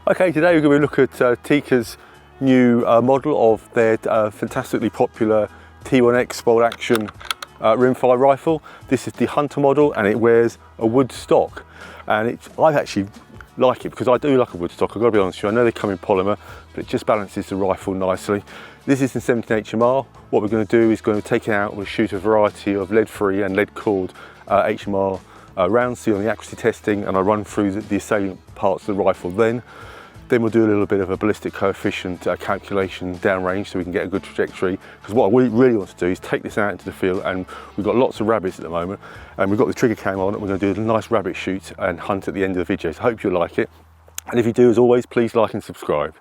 Okay, today we're going to look at Tikka's new model of their fantastically popular T1X bolt action rimfire rifle. This is the Hunter model and it wears a wood stock, and I actually like it because I do like a wood stock. I've got to be honest with you. I know they come in polymer, but it just balances the rifle nicely. This is in 17 HMR. What we're going to do is going to take it out and shoot a variety of lead-free and lead-cooled HMR rounds, see on the accuracy testing, and I run through the salient parts of the rifle then. Then we'll do a little bit of a ballistic coefficient calculation downrange so we can get a good trajectory, because what I really want to do is take this out into the field, and we've got lots of rabbits at the moment and we've got the trigger cam on, and we're going to do a nice rabbit shoot and hunt at the end of the video. So I hope you'll like it, and if you do, as always, please like and subscribe.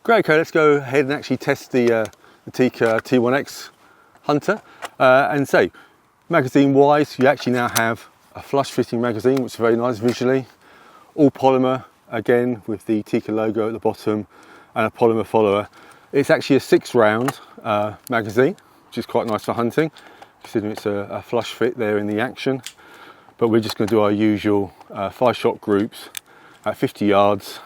Great, okay, let's go ahead and actually test the Tikka T1X Hunter. And say, magazine wise, you actually now have a flush fitting magazine, which is very nice visually. All polymer, again, with the Tikka logo at the bottom and a polymer follower. It's actually a 6-round magazine, which is quite nice for hunting, considering it's a flush fit there in the action. But we're just going to do our usual 5-shot groups at 50 yards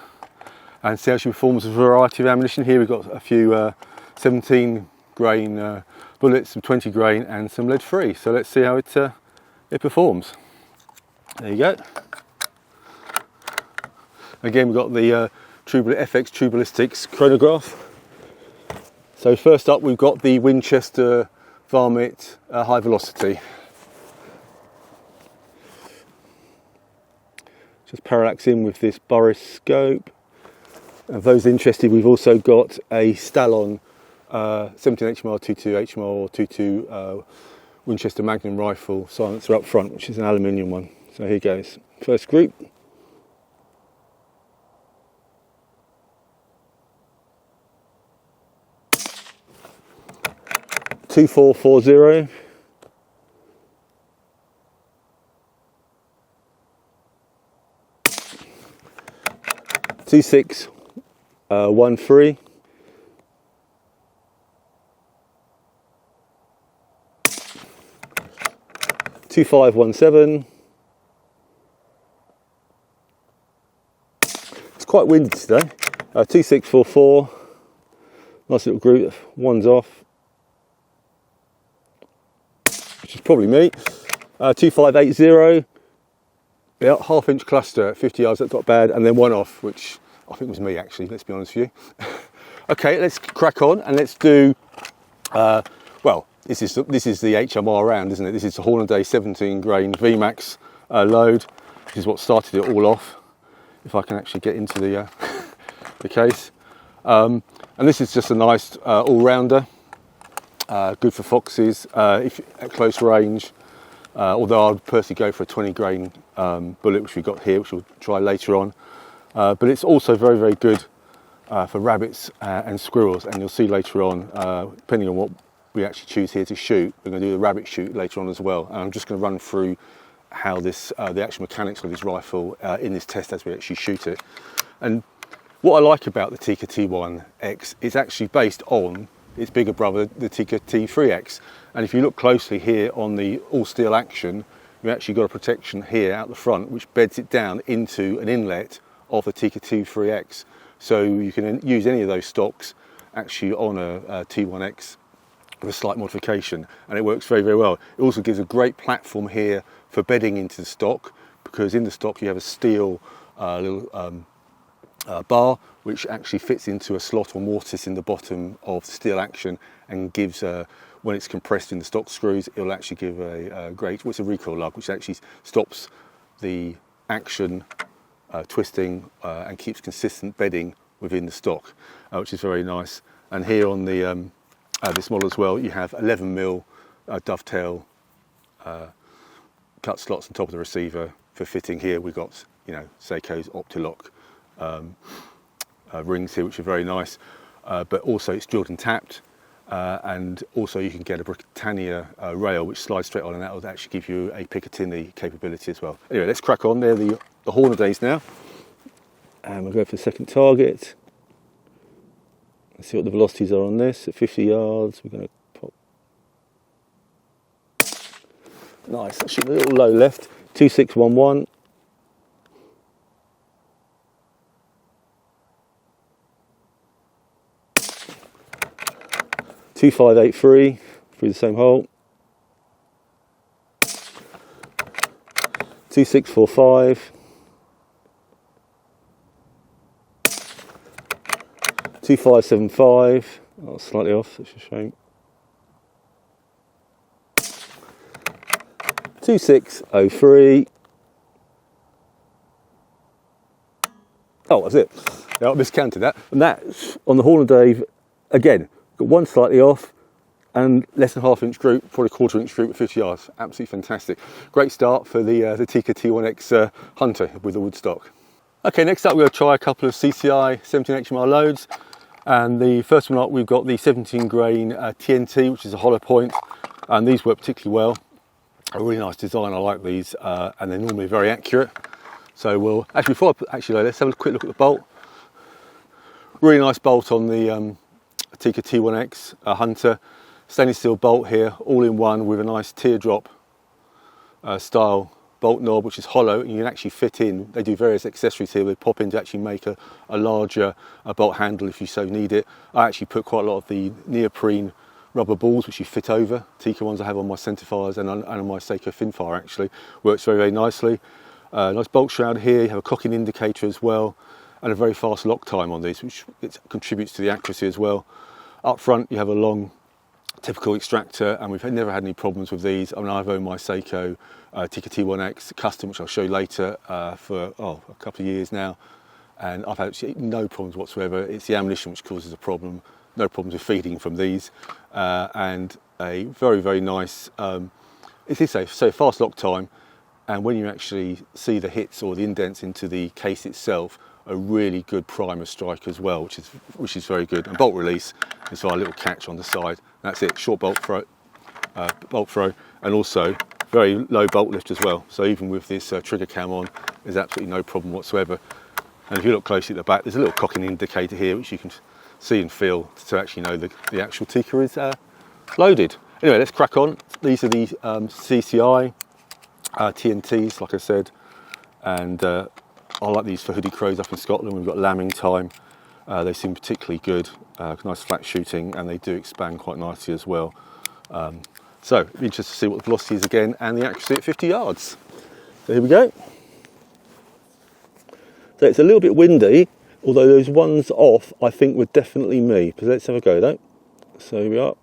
and see how she performs with a variety of ammunition. Here we've got a few 17 grain bullets, some 20 grain and some lead free. So let's see how it performs. There you go. Again, we've got the FX True Ballistics chronograph. So first up, we've got the Winchester Varmint high velocity. Just parallax in with this Burris scope. And for those interested, we've also got a Stallon 17 HMR 22 HMR 22 Winchester Magnum rifle silencer up front, which is an aluminium one. So here goes. First group. Two 440. Two 6 1 3. 2517. It's quite windy today. 2644. Nice little group. One's off, which is probably me. 2580. Yeah, half-inch cluster at 50 yards. That's not bad. And then one off, which I think was me actually. Let's be honest with you. Okay, let's crack on and let's do. Well, this is the HMR round, isn't it? This is the Hornaday 17 grain VMAX load. This is what started it all off. If I can actually get into the the case, and this is just a nice all-rounder, good for foxes if at close range. Although I'd personally go for a 20 grain bullet, which we've got here, which we'll try later on. But it's also very, very good for rabbits and squirrels, and you'll see later on, depending on what we actually choose here to shoot, we're going to do the rabbit shoot later on as well. And I'm just going to run through how this, the actual mechanics of this rifle in this test as we actually shoot it. And what I like about the Tikka T1X is actually based on its bigger brother, the Tikka T3X. And if you look closely here on the all steel action, you've actually got a protection here out the front, which beds it down into an inlet of the Tikka T3X. So you can use any of those stocks actually on a T1X with a slight modification, and it works very, very well. It also gives a great platform here for bedding into the stock, because in the stock you have a steel little bar which actually fits into a slot or mortise in the bottom of the steel action, and gives when it's compressed in the stock screws, it'll actually give a great, it's a recoil lug, which actually stops the action twisting and keeps consistent bedding within the stock, which is very nice. And here on the this model as well, you have 11mm dovetail cut slots on top of the receiver for fitting. Here we've got, you know, Sako's Optilock rings here, which are very nice, but also it's drilled and tapped, and also you can get a Britannia rail which slides straight on, and that will actually give you a Picatinny capability as well. Anyway, let's crack on. They're the Hornadays now, and we'll go for the second target. Let's see what the velocities are on this. At 50 yards, we're going to pop. Nice, I shoot a little low left. 2611. 2583 through the same hole. 2645. 2575. Oh, slightly off, that's a shame. 2603. Oh, that's it. Yeah, I miscounted that. And that's on the Horn of Dave, again, got one slightly off and less than ½ inch group, probably ⅓ inch group at 50 yards. Absolutely fantastic. Great start for the Tikka T1X Hunter with the woodstock. Okay, next up we're going to try a couple of CCI 17 HMR loads. And the first one up, we've got the 17 grain TNT, which is a hollow point. And these work particularly well. A really nice design, I like these, and they're normally very accurate. So we'll, actually before I put, let's have a quick look at the bolt. Really nice bolt on the Tikka T1X Hunter. Stainless steel bolt here, all in one with a nice teardrop style bolt knob, which is hollow, and you can actually fit in. They do various accessories here. They pop in to actually make a larger bolt handle if you so need it. I actually put quite a lot of the neoprene rubber balls which you fit over. Tikka ones I have on my centrefires and on my Sako Finnfire actually. Works very, very nicely. Nice bolt shroud here. You have a cocking indicator as well, and a very fast lock time on these, which it contributes to the accuracy as well. Up front you have a long typical extractor, and we've never had any problems with these. I mean, I've owned my Sako Tikka T1X custom, which I'll show you later, for a couple of years now, and I've had absolutely no problems whatsoever. It's the ammunition which causes a problem. No problems with feeding from these, and a very, very nice, it is so fast lock time, and when you actually see the hits or the indents into the case itself, a really good primer strike as well, which is very good. And bolt release is our little catch on the side. That's it, short bolt throw, and also very low bolt lift as well. So even with this trigger cam on, there's absolutely no problem whatsoever. And if you look closely at the back, there's a little cocking indicator here, which you can see and feel to actually know the actual Tikka is loaded. Anyway, let's crack on. These are the CCI TNTs, like I said, and I like these for hoodie crows up in Scotland. We've got lambing time. They seem particularly good, nice flat shooting, and they do expand quite nicely as well. So, be interested to see what the velocity is again and the accuracy at 50 yards. So here we go. So it's a little bit windy, although those ones off I think were definitely me. But let's have a go though. So here we are.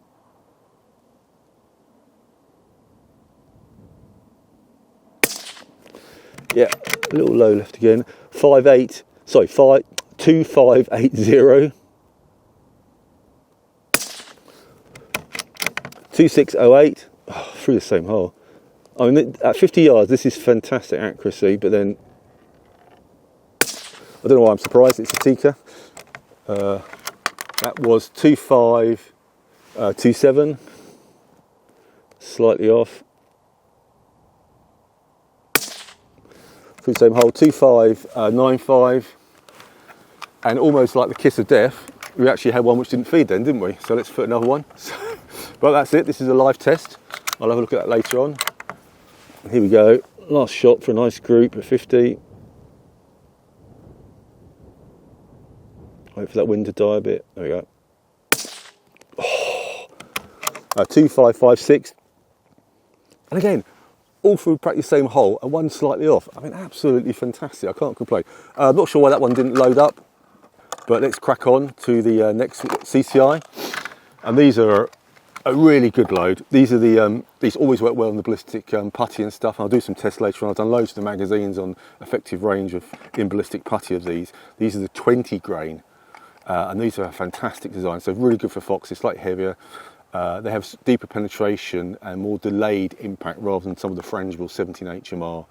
Yeah, a little low left again. 2580. 2608. Oh, through the same hole. I mean, at 50 yards, this is fantastic accuracy, but then I don't know why I'm surprised. It's a Tikka. That was 2527. Slightly off. Through the same hole, 2595. And almost like the kiss of death, we actually had one which didn't feed then, didn't we? So let's put another one. But that's it. This is a live test. I'll have a look at that later on. Here we go. Last shot for a nice group at 50. Wait for that wind to die a bit. There we go. Oh, 2556. And again, all through practically the same hole and one slightly off. I mean, absolutely fantastic. I can't complain. I'm not sure why that one didn't load up, but let's crack on to the next CCI. And these are a really good load. These are the these always work well in the ballistic putty and stuff. I'll do some tests later on. I've done loads of the magazines on effective range of in ballistic putty of these. These are the 20 grain, and these are a fantastic design. So really good for foxes, slightly heavier. They have deeper penetration and more delayed impact rather than some of the frangible 17 HMR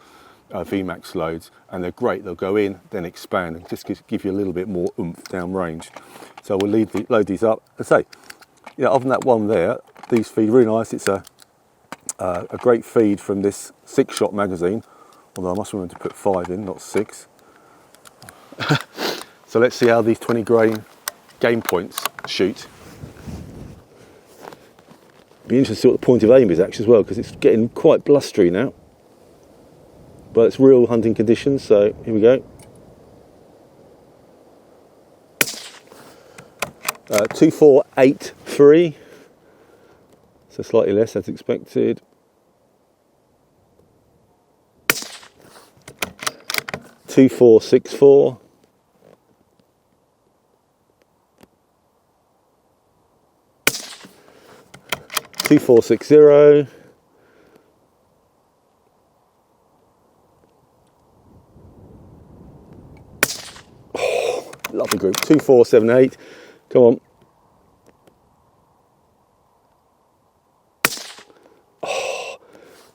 VMAX loads, and they're great. They'll go in, then expand, and just give you a little bit more oomph down range. So we'll load these up. I say, you know, other than that one there, these feed really nice. It's a great feed from this 6-shot magazine, although I must remember to put 5 in, not 6. So let's see how these 20 grain game points shoot. Be interested to see what the point of aim is actually as well, because it's getting quite blustery now. But it's real hunting conditions, so here we go. 2483. so slightly less as expected. .2464. .2460. Oh, lovely group. 2478. Come on. Oh,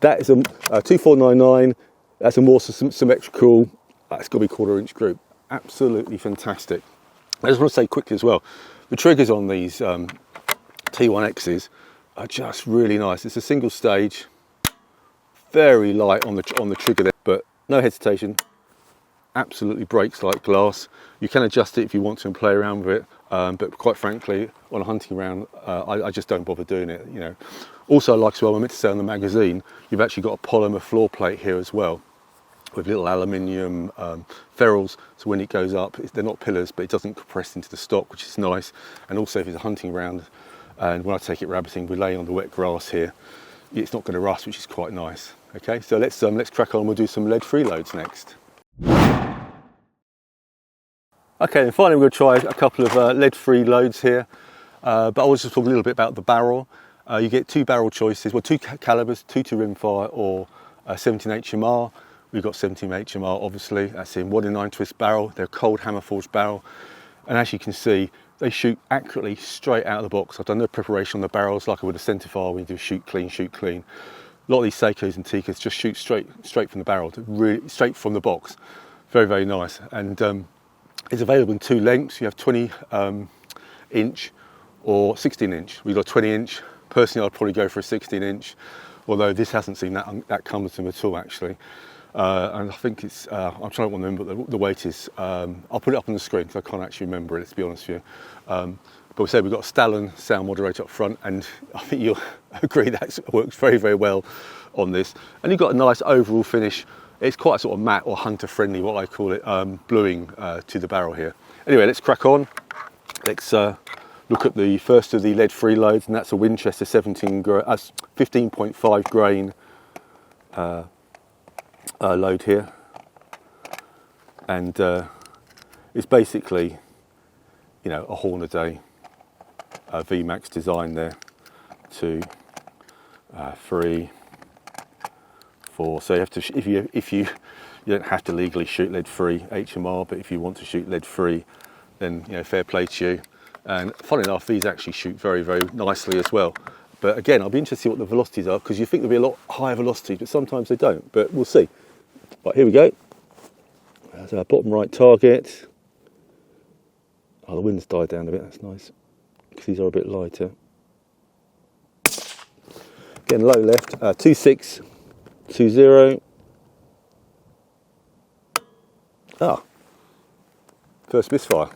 that is a 2499. That's a more symmetrical. That's got to be 1/4 inch group. Absolutely fantastic. I just want to say quickly as well, the triggers on these T1Xs are just really nice. It's a single stage, very light on the trigger there, but no hesitation. Absolutely breaks like glass. You can adjust it if you want to and play around with it, but quite frankly, on a hunting round, I just don't bother doing it. You know. Also, like as well, I meant to say on the magazine, you've actually got a polymer floor plate here as well, with little aluminium ferrules, so when it goes up, they're not pillars, but it doesn't compress into the stock, which is nice. And also, if it's a hunting round, and when I take it rabbiting, we're laying on the wet grass here, it's not going to rust, which is quite nice. Okay, so let's crack on. We'll do some lead-free loads next. Okay, and finally we're going to try a couple of lead-free loads here, but I was just talking a little bit about the barrel. You get 2 barrel choices, well, 2 calibers, 2 to rimfire or 17 HMR. We've got 17 HMR, obviously. That's in 1-in-9 twist barrel. They're a cold hammer forged barrel, and as you can see, they shoot accurately straight out of the box. I've done no preparation on the barrels like I would a centrefire when you do shoot clean, shoot clean. A lot of these Sakos and Tikkas just shoot straight from the barrel, really straight from the box. Very, very nice. And it's available in 2 lengths. You have 20 inch or 16 inch. We've got 20 inch. Personally, I'd probably go for a 16 inch, although this hasn't seen that cumbersome at all, actually. And I think it's, I'm trying to remember what the weight is. I'll put it up on the screen because I can't actually remember it, to be honest with you. But we said we've got a Stalin sound moderator up front, and I think you'll agree that works very, very well on this. And you've got a nice overall finish. It's quite a sort of matte or hunter friendly, what I call it, bluing to the barrel here. Anyway, let's crack on. Let's look at the first of the lead-free loads, and that's a Winchester 15.5 grain load here. And it's basically, you know, a Hornaday VMAX design there. 2, 3, 4. So you have to, if you don't have to legally shoot lead-free HMR, but if you want to shoot lead-free, then you know, fair play to you. And funny enough, these actually shoot very, very nicely as well. But again, I'll be interested to see what the velocities are, because you think there'll be a lot higher velocity, but sometimes they don't. But we'll see. Right, here we go. That's our bottom right target. Oh, the wind's died down a bit. That's nice, because these are a bit lighter. Again, low left. 2620. Ah, first misfire.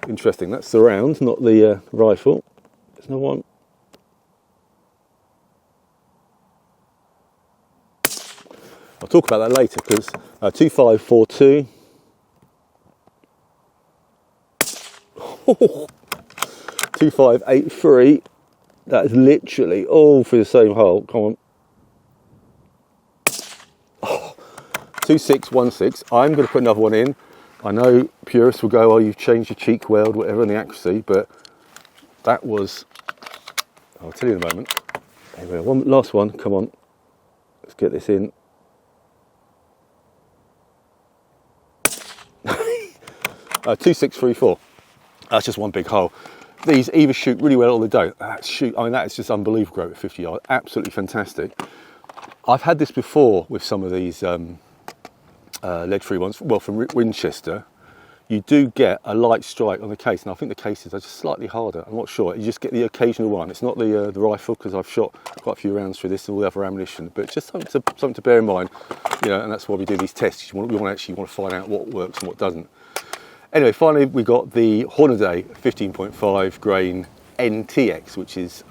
Interesting. That's the round, not the rifle. There's no one. I'll talk about that later, because 2542. 2583. That is literally all through the same hole. Come on. Oh, 2616. I'm going to put another one in. I know purists will go, oh, you've changed your cheek weld, whatever, in the accuracy, but that was, I'll tell you in a moment. Anyway, one last one, come on. Let's get this in. 2634. That's just one big hole. These either shoot really well or they don't. That is just unbelievable growth at 50 yards. Absolutely fantastic. I've had this before with some of these lead-free ones. Well, from Winchester, you do get a light strike on the case, and I think the cases are just slightly harder. I'm not sure. You just get the occasional one. It's not the rifle, because I've shot quite a few rounds through this and all the other ammunition. But it's just something to bear in mind, you know. And that's why we do these tests. We actually want to find out what works and what doesn't. Anyway, finally we got the Hornaday 15.5 grain NTX, which is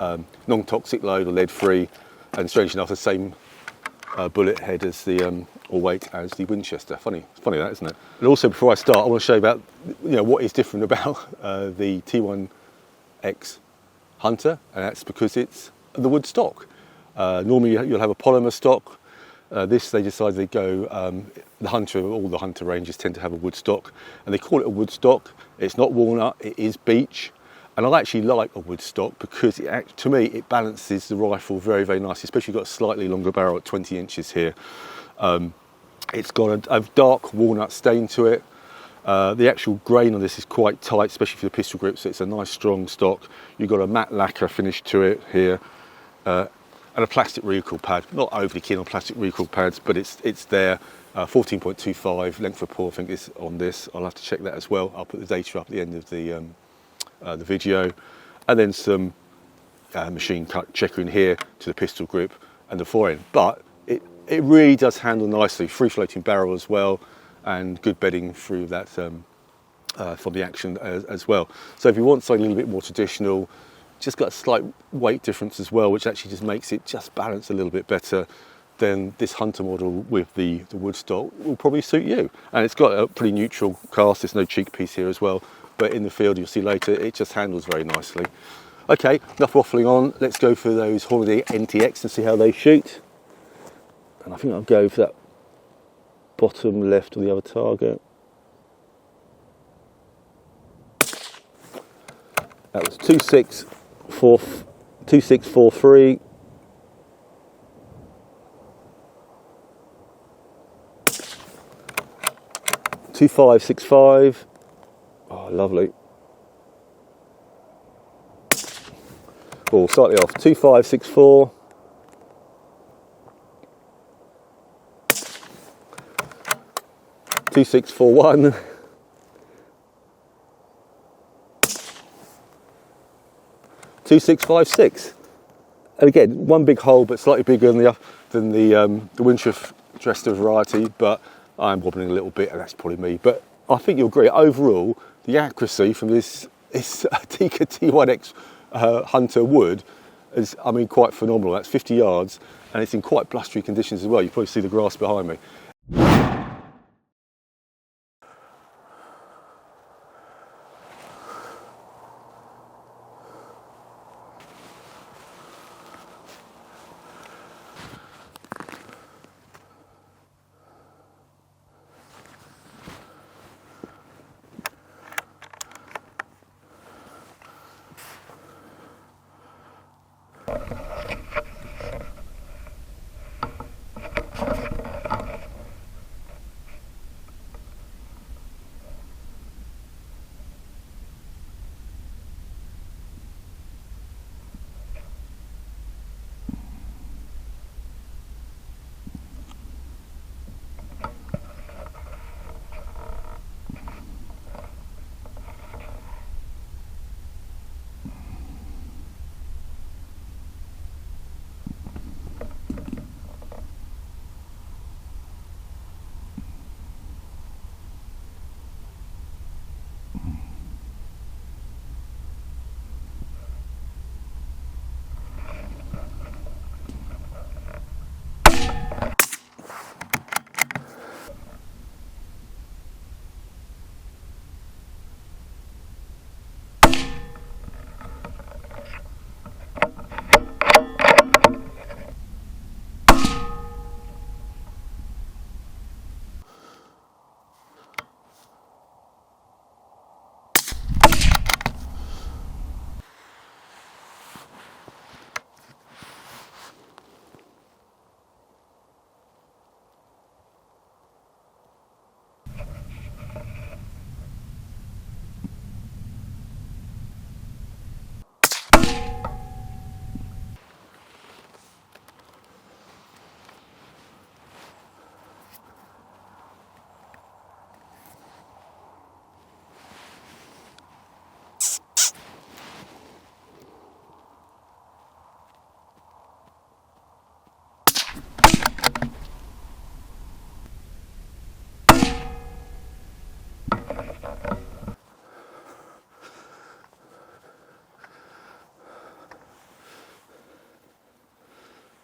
non-toxic load or lead-free, and strangely enough the same bullet head as the or weight as the Winchester. Funny that, isn't it? And also, before I start, I want to show you about, you know, what is different about the T1X Hunter, and that's because it's the wood stock. Normally you'll have a polymer stock. This they decided they'd go, all the Hunter ranges tend to have a wood stock, and they call it a wood stock. It's not walnut, it is beech. And I actually like a wood stock because to me it balances the rifle very, very nicely, especially got a slightly longer barrel at 20 inches here. It's got a dark walnut stain to it. The actual grain on this is quite tight, especially for the pistol grip, so it's a nice strong stock. You've got a matte lacquer finish to it here, and a plastic recoil pad. Not overly keen on plastic recoil pads, but it's there. 14.25 length of paw, I think, is on this. I'll have to check that as well. I'll put the data up at the end of the video, and then some machine cut checker in here to the pistol grip and the forend. But it really does handle nicely, free floating barrel as well, and good bedding through that from the action as well. So if you want something a little bit more traditional, just got a slight weight difference as well, which actually just makes it just balance a little bit better, then this Hunter model with the wood stock will probably suit you. And it's got a pretty neutral cast, there's no cheek piece here as well, but in the field you'll see later it just handles very nicely. Okay, enough waffling on, let's go for those Hornady NTX and see how they shoot. And I think I'll go for that bottom left of the other target. That was 2643. 2565. Oh, lovely. Oh, slightly off. 2564. 2641. 2656. And again, one big hole, but slightly bigger than the Windrush Dresser variety, but I'm wobbling a little bit, and that's probably me. But I think you'll agree, overall, the accuracy from this Tikka T1X Hunter wood is, I mean, quite phenomenal. That's 50 yards, and it's in quite blustery conditions as well. You probably see the grass behind me.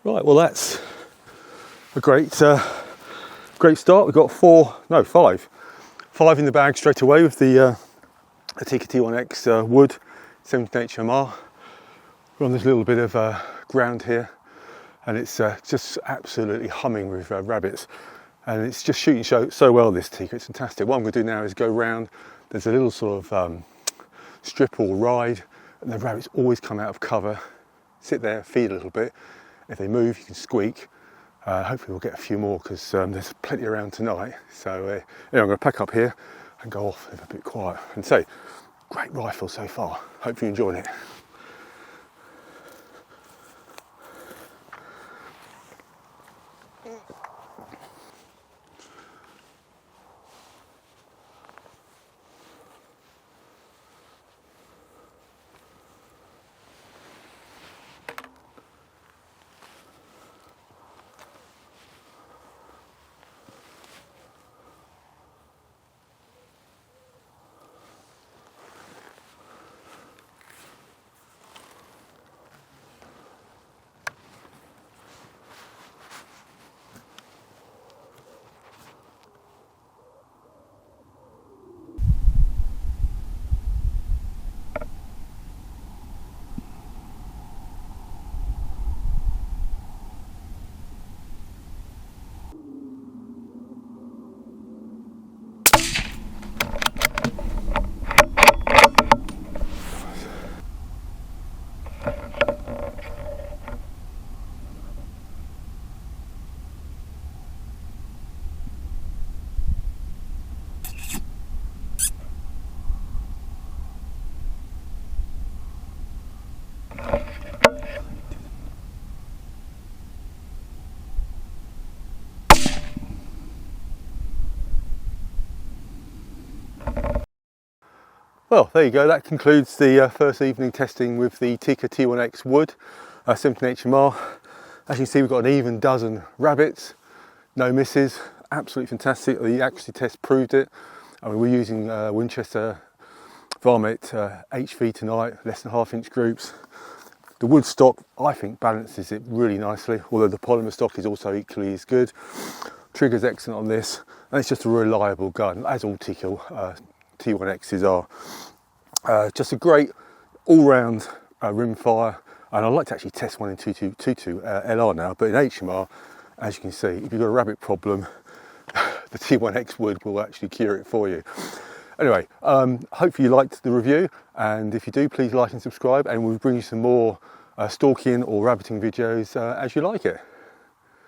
Right, well that's a great start. We've got five in the bag straight away with the Tikka T1X wood 17 HMR. We're on this little bit of ground here, and it's just absolutely humming with rabbits, and it's just shooting so well, this Tikka. It's fantastic. What I'm going to do now is go round. There's a little sort of strip or ride, and the rabbits always come out of cover, sit there, feed a little bit. If they move, you can squeak. Hopefully we'll get a few more, because there's plenty around tonight. So anyway, I'm going to pack up here and go off, live a bit quiet. And so, great rifle so far. Hope you're enjoying it. Well, there you go. That concludes the first evening testing with the Tikka T1X wood, 17 HMR. As you can see, we've got an even dozen rabbits, no misses, absolutely fantastic. The accuracy test proved it. I mean, we're using Winchester varmint HV tonight, less than ½ inch groups. The wood stock, I think, balances it really nicely, although the polymer stock is also equally as good. Trigger's excellent on this, and it's just a reliable gun, as all Tikka T1Xs are. Just a great all-round rimfire, and I'd like to actually test one in 22 LR now, but in HMR, as you can see, if you've got a rabbit problem, the T1X wood will actually cure it for you. Anyway, hopefully you liked the review, and if you do, please like and subscribe, and we'll bring you some more stalking or rabbiting videos as you like it.